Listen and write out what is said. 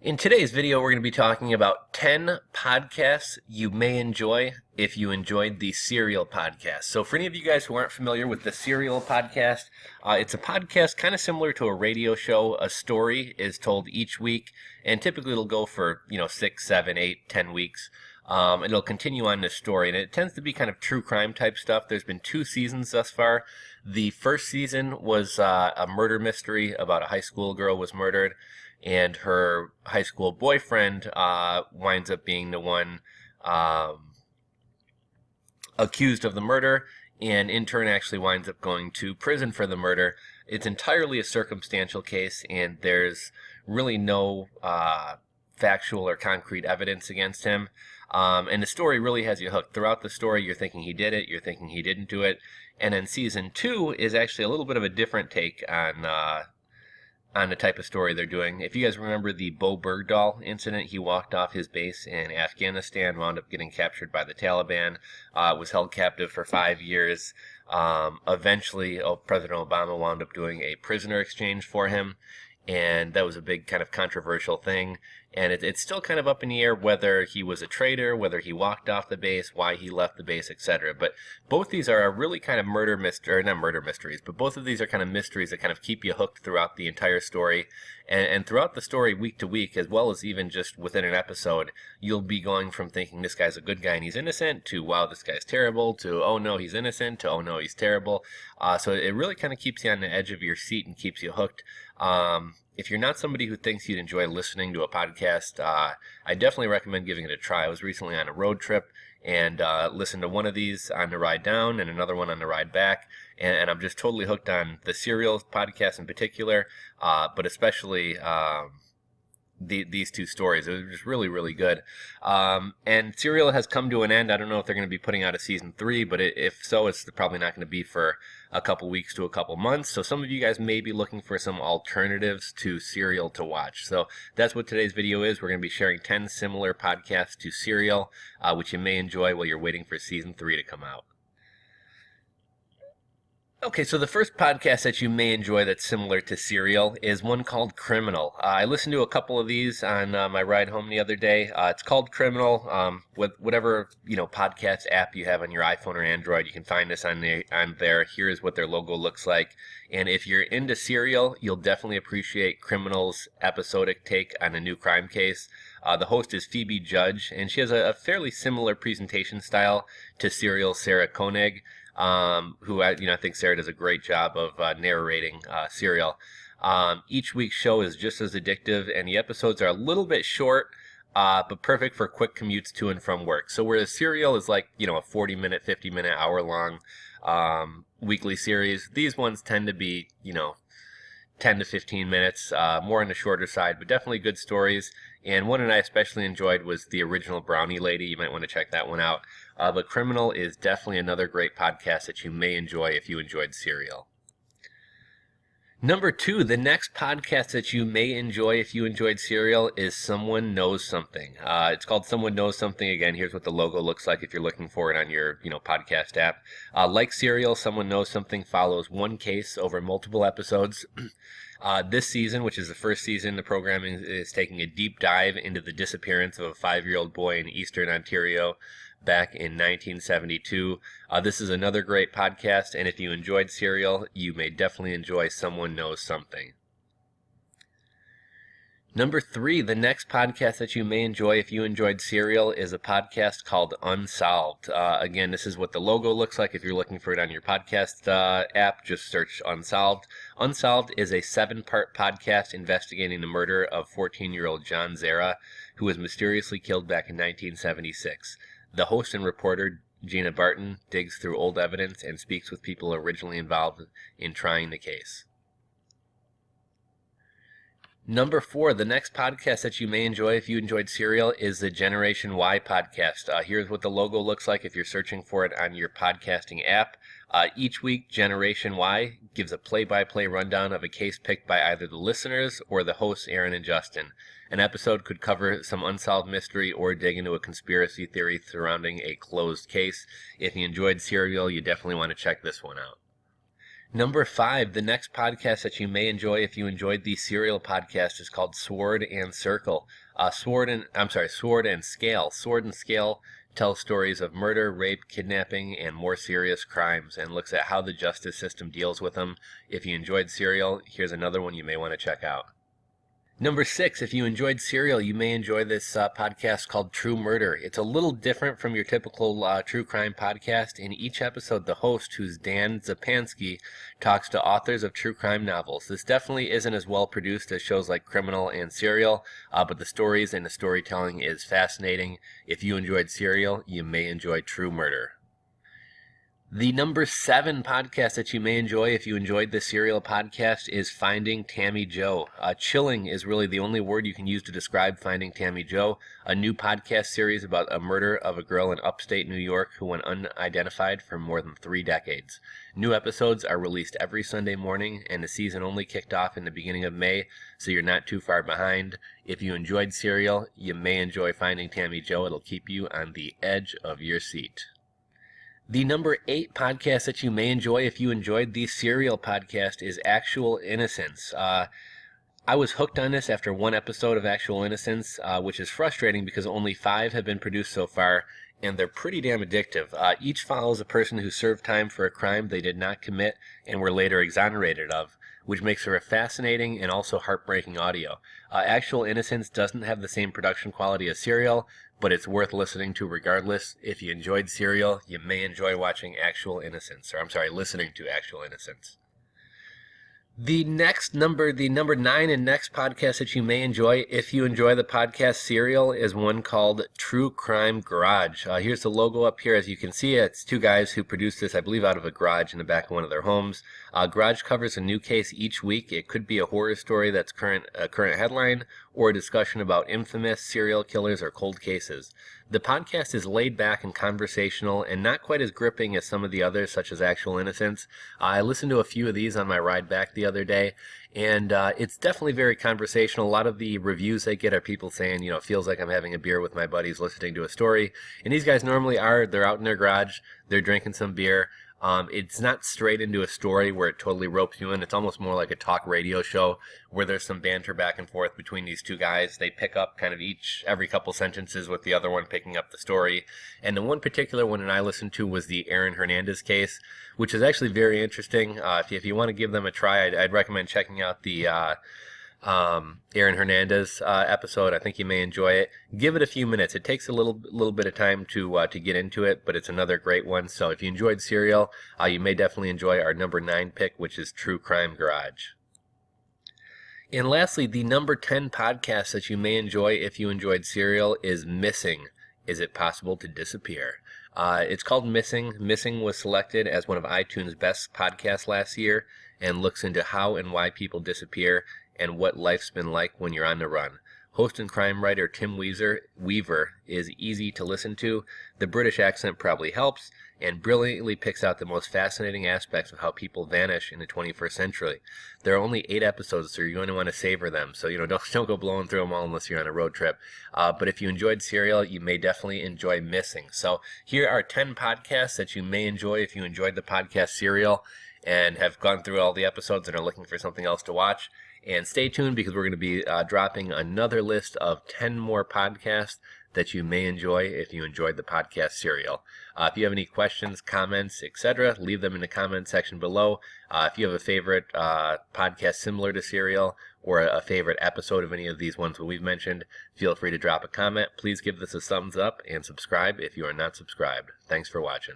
In today's video, we're going to be talking about 10 podcasts you may enjoy if you enjoyed the Serial podcast. So for any of you guys who aren't familiar with the Serial podcast, it's a podcast kind of similar to a radio show. A story is told each week, and typically it'll go for, 6, 7, 8, 10 weeks. It'll continue on this story, and it tends to be kind of true crime type stuff. There's been 2 seasons thus far. The first season was a murder mystery about a high school girl was murdered, and her high school boyfriend winds up being the one accused of the murder, and in turn actually winds up going to prison for the murder. It's entirely a circumstantial case, and there's really no factual or concrete evidence against him. And the story really has you hooked. Throughout the story, you're thinking he did it, you're thinking he didn't do it. And then season 2 is actually a little bit of a different take on the type of story they're doing. If you guys remember the Bo Bergdahl incident, he walked off his base in Afghanistan, wound up getting captured by the Taliban, was held captive for 5 years. Eventually, President Obama wound up doing a prisoner exchange for him, and that was a big kind of controversial thing. And it's still kind of up in the air whether he was a traitor, whether he walked off the base, why he left the base, etc. But both these are really kind of murder mystery, or not murder mysteries, but both of these are kind of mysteries that kind of keep you hooked throughout the entire story. And throughout the story, week to week, as well as even just within an episode, you'll be going from thinking this guy's a good guy and he's innocent, to wow, this guy's terrible, to oh no, he's innocent, to oh no, he's terrible. So it really kind of keeps you on the edge of your seat and keeps you hooked. If you're not somebody who thinks you'd enjoy listening to a podcast, I definitely recommend giving it a try. I was recently on a road trip and listened to one of these on the ride down and another one on the ride back, and I'm just totally hooked on the Serial podcast in particular, but especially these 2 stories. It was just really, really good. And Serial has come to an end. I don't know if they're going to be putting out a season 3, but if so, it's probably not going to be for a couple weeks to a couple months. So some of you guys may be looking for some alternatives to Serial to watch. So that's what today's video is. We're going to be sharing 10 similar podcasts to Serial, which you may enjoy while you're waiting for season 3 to come out. Okay, so the first podcast that you may enjoy that's similar to Serial is one called Criminal. I listened to a couple of these on my ride home the other day. It's called Criminal. With whatever podcast app you have on your iPhone or Android, you can find this on there. Here's what their logo looks like. And if you're into Serial, you'll definitely appreciate Criminal's episodic take on a new crime case. The host is Phoebe Judge, and she has a fairly similar presentation style to Serial's Sarah Koenig, who I think Sarah does a great job of narrating Serial. Each week's show is just as addictive, and the episodes are a little bit short, but perfect for quick commutes to and from work. So whereas Serial is like, a 40-minute, 50-minute, hour-long weekly series, these ones tend to be, 10 to 15 minutes, more on the shorter side, but definitely good stories. And one that I especially enjoyed was the original Brownie Lady. You might want to check that one out. But Criminal is definitely another great podcast that you may enjoy if you enjoyed Serial. Number 2, the next podcast that you may enjoy if you enjoyed Serial is Someone Knows Something. It's called Someone Knows Something. Again, here's what the logo looks like if you're looking for it on your podcast app. Like Serial, Someone Knows Something follows one case over multiple episodes. This season, which is the first season, the program is taking a deep dive into the disappearance of a 5-year-old boy in eastern Ontario back in 1972. This is another great podcast, and if you enjoyed Serial, you may definitely enjoy Someone Knows Something. Number 3, the next podcast that you may enjoy if you enjoyed Serial is a podcast called Unsolved. Again, this is what the logo looks like. If you're looking for it on your podcast app, just search Unsolved. Unsolved is a 7-part podcast investigating the murder of 14-year-old John Zara, who was mysteriously killed back in 1976. The host and reporter, Gina Barton, digs through old evidence and speaks with people originally involved in trying the case. Number 4, the next podcast that you may enjoy if you enjoyed Serial is the Generation Y podcast. Here's what the logo looks like if you're searching for it on your podcasting app. Each week, Generation Y gives a play-by-play rundown of a case picked by either the listeners or the hosts, Aaron and Justin. An episode could cover some unsolved mystery or dig into a conspiracy theory surrounding a closed case. If you enjoyed Serial, you definitely want to check this one out. Number 5, the next podcast that you may enjoy if you enjoyed the serial podcast is called Sword and Circle. Sword and Scale. Sword and Scale tells stories of murder, rape, kidnapping, and more serious crimes, and looks at how the justice system deals with them. If you enjoyed Serial, here's another one you may want to check out. Number 6, if you enjoyed Serial, you may enjoy this podcast called True Murder. It's a little different from your typical true crime podcast. In each episode, the host, who's Dan Zapansky, talks to authors of true crime novels. This definitely isn't as well produced as shows like Criminal and Serial, but the stories and the storytelling is fascinating. If you enjoyed Serial, you may enjoy True Murder. The number 7 podcast that you may enjoy if you enjoyed the Serial podcast is Finding Tammyjo. Chilling is really the only word you can use to describe Finding Tammyjo, a new podcast series about a murder of a girl in upstate New York who went unidentified for more than 3 decades. New episodes are released every Sunday morning, and the season only kicked off in the beginning of May, so you're not too far behind. If you enjoyed Serial, you may enjoy Finding Tammyjo. It'll keep you on the edge of your seat. The number 8 podcast that you may enjoy if you enjoyed the Serial podcast is Actual Innocence. I was hooked on this after 1 episode of Actual Innocence, which is frustrating because only 5 have been produced so far, and they're pretty damn addictive. Each follows a person who served time for a crime they did not commit and were later exonerated of, which makes for a fascinating and also heartbreaking audio. Actual Innocence doesn't have the same production quality as Serial, but it's worth listening to regardless. If you enjoyed Serial, you may enjoy listening to Actual Innocence. The number 9 and next podcast that you may enjoy if you enjoy the podcast Serial is one called True Crime Garage. Here's the logo up here. As you can see, it's 2 guys who produced this, I believe, out of a garage in the back of one of their homes. Garage covers a new case each week. It could be a horror story that's a current headline, or a discussion about infamous serial killers or cold cases. The podcast is laid back and conversational and not quite as gripping as some of the others, such as Actual Innocence. I listened to a few of these on my ride back the other day, and it's definitely very conversational. A lot of the reviews they get are people saying, it feels like I'm having a beer with my buddies listening to a story. And these guys normally are. They're out in their garage. They're drinking some beer. It's not straight into a story where it totally ropes you in. It's almost more like a talk radio show where there's some banter back and forth between these 2 guys. They pick up kind of every couple sentences with the other one picking up the story. And the one particular one that I listened to was the Aaron Hernandez case, which is actually very interesting. If you want to give them a try, I'd recommend checking out the Aaron Hernandez episode. I think you may enjoy it. Give it a few minutes. It takes a little bit of time to get into it, but it's another great one. So if you enjoyed Serial, you may definitely enjoy our number 9 pick, which is True Crime Garage. And lastly, the number 10 podcast that you may enjoy if you enjoyed Serial is Missing. Is It Possible to Disappear? It's called Missing. Missing was selected as one of iTunes' best podcasts last year and looks into how and why people disappear and what life's been like when you're on the run. Host and crime writer Tim Weaver is easy to listen to. The British accent probably helps, and brilliantly picks out the most fascinating aspects of how people vanish in the 21st century. There are only 8 episodes, so you're going to want to savor them. So, don't go blowing through them all unless you're on a road trip. But if you enjoyed Serial, you may definitely enjoy Missing. So here are 10 podcasts that you may enjoy if you enjoyed the podcast Serial and have gone through all the episodes and are looking for something else to watch. And stay tuned because we're going to be dropping another list of 10 more podcasts that you may enjoy if you enjoyed the podcast Serial. If you have any questions, comments, etc., leave them in the comment section below. If you have a favorite podcast similar to Serial or a favorite episode of any of these ones that we've mentioned, feel free to drop a comment. Please give this a thumbs up and subscribe if you are not subscribed. Thanks for watching.